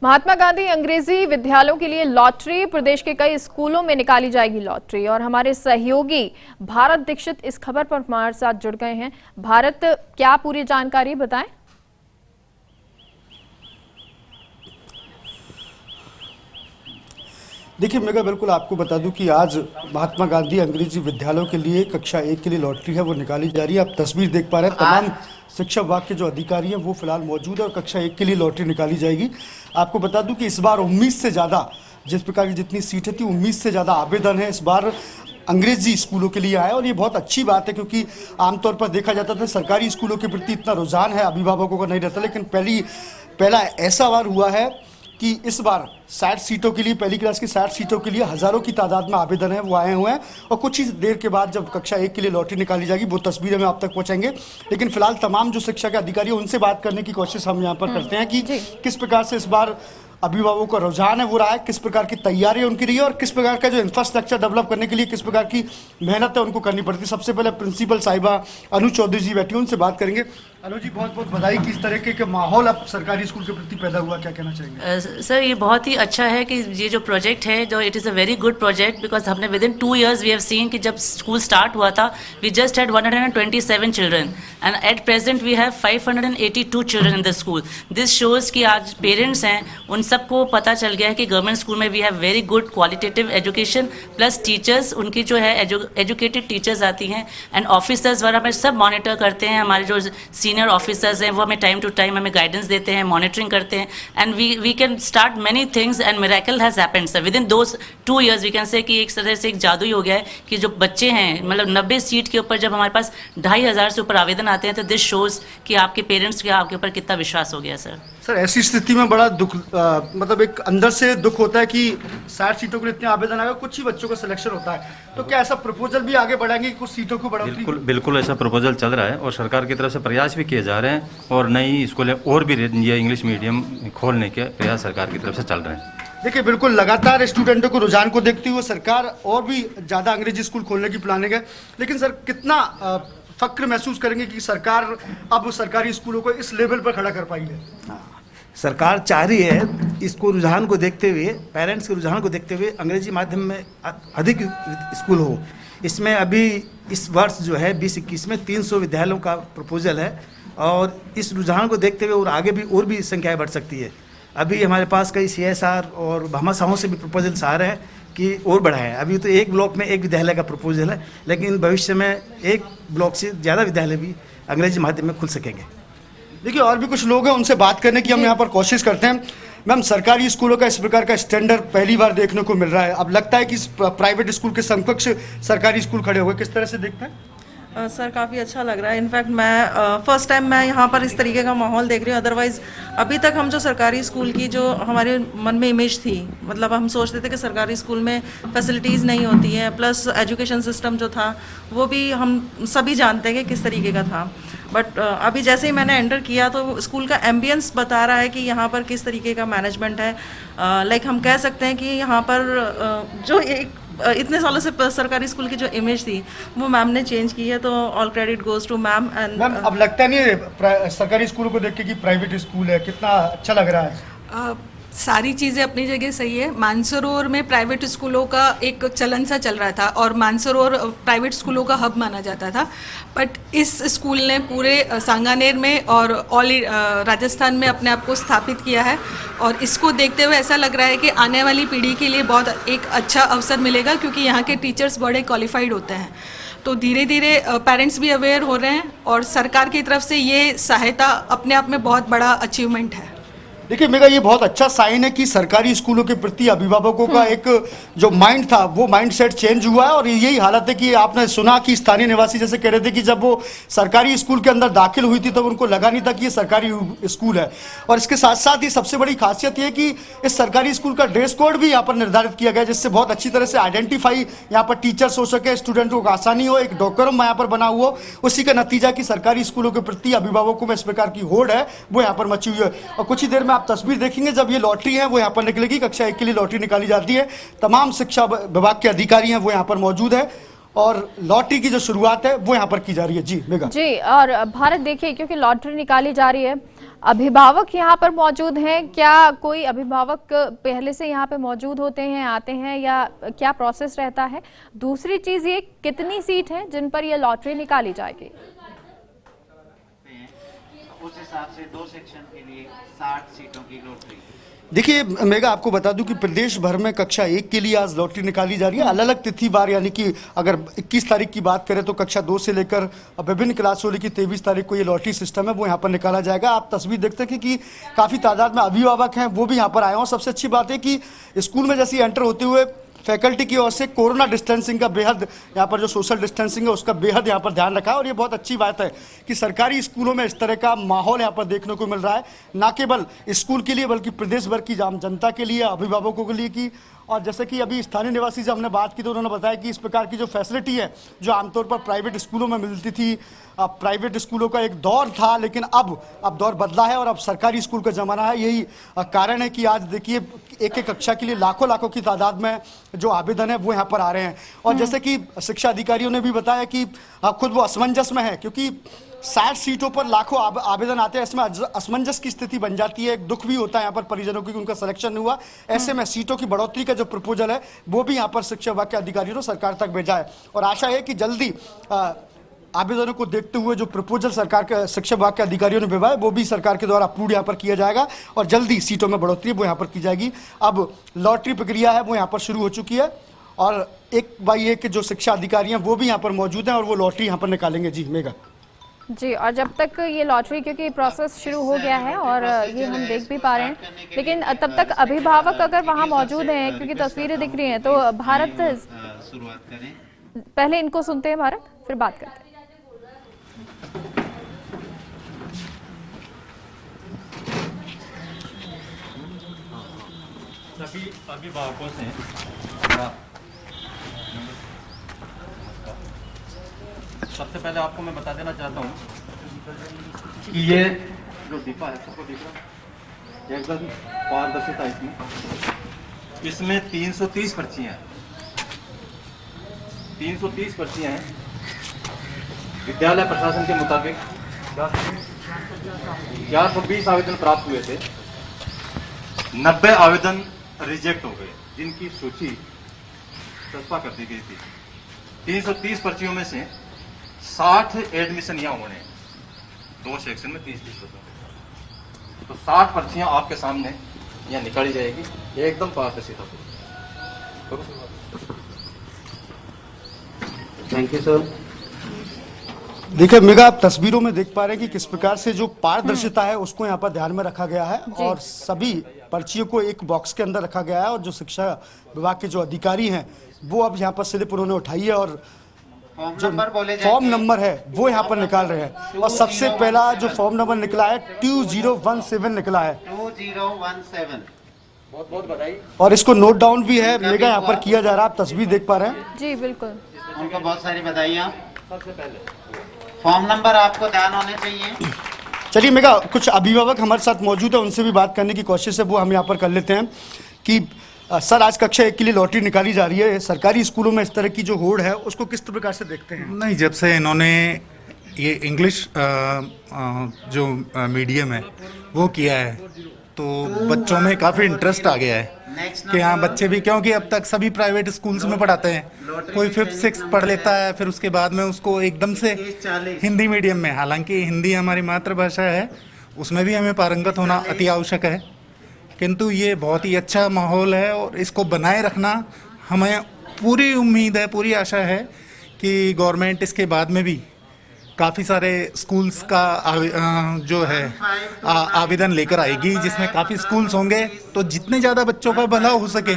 महात्मा गांधी अंग्रेजी विद्यालयों के लिए लॉटरी, प्रदेश के कई स्कूलों में निकाली जाएगी लॉटरी। और हमारे सहयोगी भारत दीक्षित इस खबर पर हमारे साथ जुड़ गए हैं। भारत, क्या पूरी जानकारी बताएं? देखिए मेगा, बिल्कुल आपको बता दूं कि आज महात्मा गांधी अंग्रेजी विद्यालयों के लिए कक्षा 1 के लिए लॉटरी है वो निकाली जा रही है। आप तस्वीर देख पा रहे हैं, तमाम शिक्षा विभाग के जो अधिकारी हैं वो फिलहाल मौजूद है और कक्षा 1 के लिए लॉटरी निकाली जाएगी। आपको बता दूं कि इस बार 19 से ज़्यादा, जिस प्रकार की जितनी सीटें थी 19 से ज़्यादा आवेदन है इस बार अंग्रेजी स्कूलों के लिए आया। और ये बहुत अच्छी बात है क्योंकि आमतौर पर देखा जाता था सरकारी स्कूलों के प्रति इतना रुझान है अभिभावकों का नहीं रहता, लेकिन पहला ऐसा बार हुआ है कि इस बार 60 सीटों के लिए, पहली क्लास की 60 सीटों के लिए हज़ारों की तादाद में आवेदन है वो आए हुए हैं। और कुछ ही देर के बाद जब कक्षा 1 के लिए लॉटरी निकाली जाएगी वो तस्वीरें हम आप तक पहुंचाएंगे। लेकिन फिलहाल तमाम जो शिक्षा के अधिकारी हैं उनसे बात करने की कोशिश हम यहाँ पर करते हैं कि किस प्रकार से इस बार अभिभावकों का रुझान है वो रहा है, किस प्रकार की तैयारी उनकी रही है और किस प्रकार का जो इंफ्रास्ट्रक्चर डेवलप करने के लिए किस प्रकार की मेहनत है उनको करनी पड़ती है। सबसे पहले प्रिंसिपल साहिबा अनु चौधरी जी बैठी, उनसे बात करेंगे। अनु जी, बहुत बहुत बधाई कि इस तरीके के माहौल अब सरकारी स्कूल के प्रति पैदा हुआ, क्या कहना चाहेंगे? सर, ये बहुत ही अच्छा है कि ये जो प्रोजेक्ट है, जो it is a very good project, because हमने within 2 years we have seen कि जब स्कूल स्टार्ट हुआ था we just had 127 children and at present we have 582 children in the school. This shows कि आज parents हैं उन सबको पता चल गया है कि गवर्नमेंट स्कूल में we have very good qualitative education, plus teachers, उनकी जो है एजुकेटेड टीचर्स आती हैं एंड ऑफिसर्स वगैरह हमें सब मॉनिटर करते हैं। हमारे जो सीनियर ऑफिसर्स हैं वो हमें टाइम टू टाइम हमें गाइडेंस देते हैं, मॉनिटरिंग करते हैं and we can start many things and miracle has happened sir within those 2 years। We can say कि एक तरह से एक जादू ही हो गया है कि जो बच्चे हैं, मतलब 90 सीट के ऊपर जब हमारे पास 2500 से ऊपर आवेदन आते हैं तो दिस शोज़ कि आपके पेरेंट्स का आपके ऊपर कितना विश्वास हो गया सर। सर, ऐसी स्थिति में बड़ा दुख, मतलब एक अंदर से दुख होता है कि 60 सीटों के लिए इतने आवेदन आए, कुछ ही बच्चों का सिलेक्शन होता है, तो क्या ऐसा प्रपोजल भी आगे बढ़ाएंगे कि कुछ सीटों को बढ़ाएंगे? बिल्कुल ऐसा प्रपोजल चल रहा है और सरकार की तरफ से प्रयास भी किए जा रहे हैं और नई स्कूलें और भी ये इंग्लिश मीडियम खोलने के प्रयास सरकार की तरफ से चल रहे हैं। देखिए, बिल्कुल लगातार स्टूडेंटों को रुझान को देखते हुए सरकार और भी ज़्यादा अंग्रेजी स्कूल खोलने की प्लानिंग है। लेकिन सर, कितना फक्र महसूस करेंगे कि सरकार अब सरकारी स्कूलों को इस लेवल पर खड़ा कर पाई है? सरकार चाह रही है इसको रुझान को देखते हुए, पेरेंट्स के रुझान को देखते हुए अंग्रेजी माध्यम में अधिक स्कूल हो। इसमें अभी इस वर्ष जो है 2021 में 300 विद्यालयों का प्रपोजल है और इस रुझान को देखते हुए और आगे भी और भी संख्याएं बढ़ सकती है। अभी हमारे पास कई CSR और भामाशाहों से भी प्रपोजल्स आ रहे हैं कि और बढ़ाएं। अभी तो एक ब्लॉक में एक विद्यालय का प्रपोजल है, लेकिन भविष्य में एक ब्लॉक से ज़्यादा विद्यालय भी अंग्रेजी माध्यम में खुल सकेंगे। देखिए, और भी कुछ लोग हैं, उनसे बात करने की हम यहाँ पर कोशिश करते हैं। मैम, सरकारी स्कूलों का इस प्रकार का स्टैंडर्ड पहली बार देखने को मिल रहा है। अब लगता है कि प्राइवेट स्कूल के समकक्ष सरकारी स्कूल खड़े हो गए, किस तरह से देखते हैं? सर, काफ़ी अच्छा लग रहा है। इनफैक्ट मैं फर्स्ट टाइम मैं यहाँ पर इस तरीके का माहौल देख रही हूँ। अदरवाइज़ अभी तक हम जो सरकारी स्कूल की जो हमारे मन में इमेज थी, मतलब हम सोचते थे कि सरकारी स्कूल में फैसिलिटीज़ नहीं होती हैं, प्लस एजुकेशन सिस्टम जो था वो भी हम सभी जानते हैं कि किस तरीके का था। बट अभी जैसे ही मैंने एंटर किया तो स्कूल का एम्बियंस बता रहा है कि यहाँ पर किस तरीके का मैनेजमेंट है। लाइक हम कह सकते हैं कि यहाँ पर जो एक इतने सालों से सरकारी स्कूल की जो इमेज थी वो मैम ने चेंज की है, तो all credit goes to ma'am. And ma'am, अब लगता नहीं है सरकारी स्कूलों को देख के कि प्राइवेट स्कूल है, कितना अच्छा लग रहा है? सारी चीज़ें अपनी जगह सही है। मानसरोवर में प्राइवेट स्कूलों का एक चलन सा चल रहा था और मानसरोवर प्राइवेट स्कूलों का हब माना जाता था, बट इस स्कूल ने पूरे सांगानेर में और ऑल राजस्थान में अपने आप को स्थापित किया है और इसको देखते हुए ऐसा लग रहा है कि आने वाली पीढ़ी के लिए बहुत एक अच्छा अवसर मिलेगा, क्योंकि यहाँ के टीचर्स बड़े क्वालिफाइड होते हैं। तो धीरे धीरे पेरेंट्स भी अवेयर हो रहे हैं और सरकार की तरफ से ये सहायता अपने आप में बहुत बड़ा अचीवमेंट है। देखिए मेरा, ये बहुत अच्छा साइन है कि सरकारी स्कूलों के प्रति अभिभावकों का एक जो माइंड था वो माइंड सेट चेंज हुआ है। और यही हालत है कि आपने सुना कि स्थानीय निवासी जैसे कह रहे थे कि जब वो सरकारी स्कूल के अंदर दाखिल हुई थी तो उनको लगा नहीं था कि ये सरकारी स्कूल है। और इसके साथ साथ ही सबसे बड़ी खासियत ये कि इस सरकारी स्कूल का ड्रेस कोड भी यहाँ पर निर्धारित किया गया, जिससे बहुत अच्छी तरह से आइडेंटिफाई यहाँ पर टीचर्स हो सके, स्टूडेंटों को आसानी हो, एक डोकरम यहाँ पर बना हुआ। उसी का नतीजा कि सरकारी स्कूलों के प्रति अभिभावकों में इस प्रकार की होड़ है वो यहाँ पर मची हुई है। और कुछ ही देर में आप तस्वीर देखेंगे जब ये लॉटरी है वो यहाँ पर निकलेगी। कक्षा 1 के लिए लॉटरी निकाली जाती है, तमाम शिक्षा विभाग के अधिकारी हैं वो यहाँ पर मौजूद है और लॉटरी की जो शुरुआत है वो यहाँ पर की जा रही है। जी मेगा। जी, और भारत देखिए, क्योंकि लॉटरी निकाली जा रही है, अभिभावक यहाँ पर मौजूद हैं। क्या कोई अभिभावक पहले से यहाँ पे मौजूद होते हैं, आते हैं, या क्या प्रोसेस रहता है? दूसरी चीज ये, कितनी सीट है जिन पर ये लॉटरी निकाली जाएगी? उस हिसाब से 2 सेक्शन के लिए 60 सीटों की लॉटरी। देखिए मेगा, आपको बता दूं कि प्रदेश भर में कक्षा 1 के लिए आज लॉटरी निकाली जा रही है अलग अलग तिथिवार, यानी कि अगर 21 तारीख की बात करें तो कक्षा 2 से लेकर विभिन्न क्लासों की 23 तारीख को ये लॉटरी सिस्टम है वो यहाँ पर निकाला जाएगा। आप तस्वीर देखते हैं कि काफ़ी तादाद में अभिभावक हैं वो भी यहाँ पर आए हैं। और सबसे अच्छी बात है कि स्कूल में जैसे एंटर होते हुए फैकल्टी की ओर से कोरोना डिस्टेंसिंग का बेहद, यहाँ पर जो सोशल डिस्टेंसिंग है उसका बेहद यहाँ पर ध्यान रखा है। और ये बहुत अच्छी बात है कि सरकारी स्कूलों में इस तरह का माहौल यहाँ पर देखने को मिल रहा है, ना केवल स्कूल के लिए बल्कि प्रदेश भर की आम जनता के लिए, अभिभावकों के लिए की। और जैसे कि अभी स्थानीय निवासी से हमने बात की तो उन्होंने बताया कि इस प्रकार की जो फैसिलिटी है जो आमतौर पर प्राइवेट स्कूलों में मिलती थी, प्राइवेट स्कूलों का एक दौर था, लेकिन अब दौर बदला है और अब सरकारी स्कूल का ज़माना है। यही कारण है कि आज देखिए एक कक्षा के लिए लाखों की तादाद में जो आवेदन है वो यहाँ पर आ रहे हैं। और जैसे कि शिक्षा अधिकारियों ने भी बताया कि खुद वो असमंजस में है, क्योंकि 60 सीटों पर लाखों आवेदन आते हैं। इसमें असमंजस की स्थिति बन जाती है, एक दुख भी होता है यहाँ पर परिजनों की, उनका सिलेक्शन नहीं हुआ। ऐसे में सीटों की बढ़ोतरी का जो प्रपोजल है वो भी यहाँ पर शिक्षा विभाग के अधिकारियों ने सरकार तक भेजा है। और आशा है कि जल्दी आवेदनों को देखते हुए जो प्रपोजल सरकार के शिक्षा विभाग के अधिकारियों ने भेजा है वो भी सरकार के द्वारा अप्रूव यहाँ पर किया जाएगा और जल्दी सीटों में बढ़ोतरी वो यहाँ पर की जाएगी। अब लॉटरी प्रक्रिया है वो यहाँ पर शुरू हो चुकी है और एक बाई एक जो शिक्षा अधिकारी हैं वो भी यहाँ पर मौजूद हैं और वो लॉटरी यहाँ पर निकालेंगे। जी मेगा। जी, और जब तक ये लॉटरी, क्योंकि प्रोसेस शुरू हो गया है और ये हम देख भी पा रहे हैं, लेकिन तब तक अभिभावक अगर वहाँ मौजूद हैं, क्योंकि तस्वीरें दिख रही हैं, तो भारत शुरुआत करें। पहले इनको सुनते हैं भारत, फिर बात करते हैं। सभी अभिभावकों से सबसे पहले आपको मैं बता देना चाहता हूँ कि ये जो डिब्बा है सबको दिख रहा है, एकदम पारदर्शिता इसमें 330 पर्चियाँ हैं। 330 पर्चियाँ हैं। विद्यालय प्रशासन के मुताबिक 420 आवेदन प्राप्त हुए थे, 90 आवेदन रिजेक्ट हो गए, जिनकी सूची चस्पा कर दी गई थी। 330 पर्चियों में से 60 एडमिशन यहाँ होने, 2 सेक्शन में 30-30%। तो 60 पर्चियां आपके सामने यहाँ निकाली जाएगी, एकदम पारदर्शिता। Thank you sir. देखिए मेगा, आप तस्वीरों में देख पा रहे हैं कि किस प्रकार से जो पारदर्शिता है उसको यहाँ पर ध्यान में रखा गया है और सभी पर्चियों को एक बॉक्स के अंदर रखा गया है। और जो शिक्षा विभाग के जो अधिकारी हैं वो अब यहाँ पर स्लिप उन्होंने उठाई है और जो फॉर्म नंबर है वो यहाँ पर निकाल रहे हैं। और सबसे पहला जो फॉर्म नंबर निकला है 2017 निकला है। 2017। बहुत बहुत बधाई। और इसको नोट डाउन भी है मेगा, यहाँ पर किया जा रहा है, आप तस्वीर देख पा रहे हैं। जी बिल्कुल, उनको बहुत सारी बधाइयाँ। सबसे पहले फॉर्म नंबर आपको ध्यान होने चाहिए। चलिए मेगा, कुछ अभिभावक हमारे साथ मौजूद है, उनसे भी बात करने की कोशिश है वो हम यहाँ पर कर लेते हैं कि सर, आज कक्षा 1 के लिए लॉटरी निकाली जा रही है, सरकारी स्कूलों में इस तरह की जो होड़ है उसको किस प्रकार से देखते हैं? नहीं, जब से इन्होंने ये इंग्लिश जो मीडियम है वो किया है तो बच्चों में काफ़ी इंटरेस्ट आ गया है कि हाँ बच्चे भी, क्योंकि अब तक सभी प्राइवेट स्कूल्स में पढ़ाते हैं, कोई 5th 6th पढ़ लेता है, फिर उसके बाद में उसको एकदम से हिंदी मीडियम में, हालांकि हिंदी हमारी मातृभाषा है उसमें भी हमें पारंगत होना अति आवश्यक है, किंतु ये बहुत ही अच्छा माहौल है और इसको बनाए रखना हमें पूरी उम्मीद है, पूरी आशा है कि गवर्नमेंट इसके बाद में भी काफ़ी सारे स्कूल्स का जो है आवेदन लेकर आएगी, जिसमें काफ़ी स्कूल्स होंगे। तो जितने ज़्यादा बच्चों का भला हो सके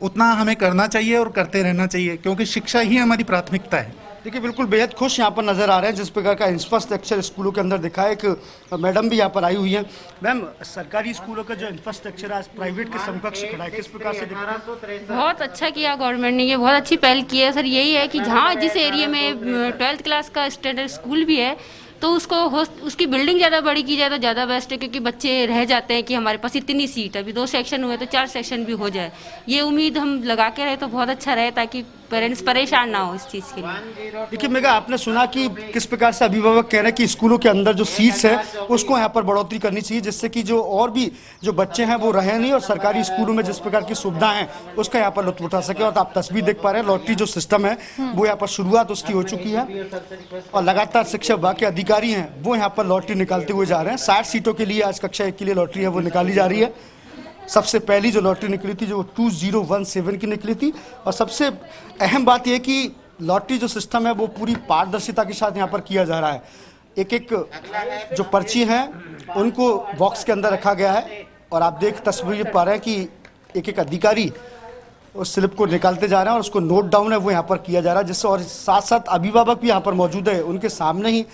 उतना हमें करना चाहिए और करते रहना चाहिए, क्योंकि शिक्षा ही हमारी प्राथमिकता है। देखिए बिल्कुल बेहद खुश यहाँ पर नजर आ रहे हैं जिस प्रकार का इंफ्रास्ट्रक्चर स्कूलों के अंदर दिखा है। एक मैडम भी यहाँ पर आई हुई हैं। मैम, सरकारी स्कूलों का जो इंफ्रास्ट्रक्चर है प्राइवेट के समकक्ष खड़ा है, किस प्रकार से दिखता है? बहुत अच्छा किया गवर्नमेंट ने, ये बहुत अच्छी पहल की है सर। यही है कि जहाँ जिस एरिया में 12th क्लास का स्टैंडर्ड स्कूल भी है तो उसको उसकी बिल्डिंग ज़्यादा बड़ी की जाए तो ज़्यादा बेस्ट है, क्योंकि बच्चे रह जाते हैं कि हमारे पास इतनी सीट, अभी 2 सेक्शन हुए तो 4 सेक्शन भी हो जाए। ये उम्मीद हम लगा के रहे तो बहुत अच्छा रहे, ताकि पेरेंट्स परेशान ना हो इस चीज़ के लिए। देखिए मेगा, आपने सुना कि किस प्रकार से अभिभावक कह रहे हैं कि स्कूलों के अंदर जो सीट्स है उसको यहाँ पर बढ़ोतरी करनी चाहिए, जिससे कि जो और भी जो बच्चे हैं वो रहे नहीं और सरकारी स्कूलों में जिस प्रकार की सुविधाएं हैं उसका यहाँ पर लुत्फ उठा सके। और आप तस्वीर देख पा रहे हैं, लॉटरी जो सिस्टम है वो यहाँ पर शुरुआत उसकी हो चुकी है और लगातार शिक्षा विभाग के अधिकारी हैं वो यहाँ पर लॉटरी निकालते हुए जा रहे हैं। 60 सीटों के लिए आज कक्षा 1 के लिए लॉटरी है वो निकाली जा रही है। सबसे पहली जो लॉटरी निकली थी जो 2017 की निकली थी। और सबसे अहम बात यह कि लॉटरी जो सिस्टम है वो पूरी पारदर्शिता के साथ यहाँ पर किया जा रहा है। एक एक जो पर्ची हैं उनको बॉक्स के अंदर रखा गया है और आप देख तस्वीर पा रहे हैं कि एक एक अधिकारी उस स्लिप को निकालते जा रहे हैं और उसको नोट डाउन है वो यहाँ पर किया जा रहा है, जिससे और साथ साथ अभिभावक भी यहाँ पर मौजूद है, उनके सामने ही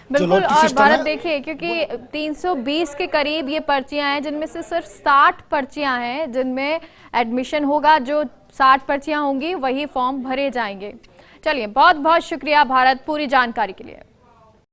बिल्कुल। और भारत देखिए, क्योंकि 320 के करीब ये पर्चियां हैं जिनमें से सिर्फ 60 पर्चियां हैं जिनमें एडमिशन होगा। जो 60 पर्चियां होंगी वही फॉर्म भरे जाएंगे। चलिए, बहुत बहुत शुक्रिया भारत पूरी जानकारी के लिए।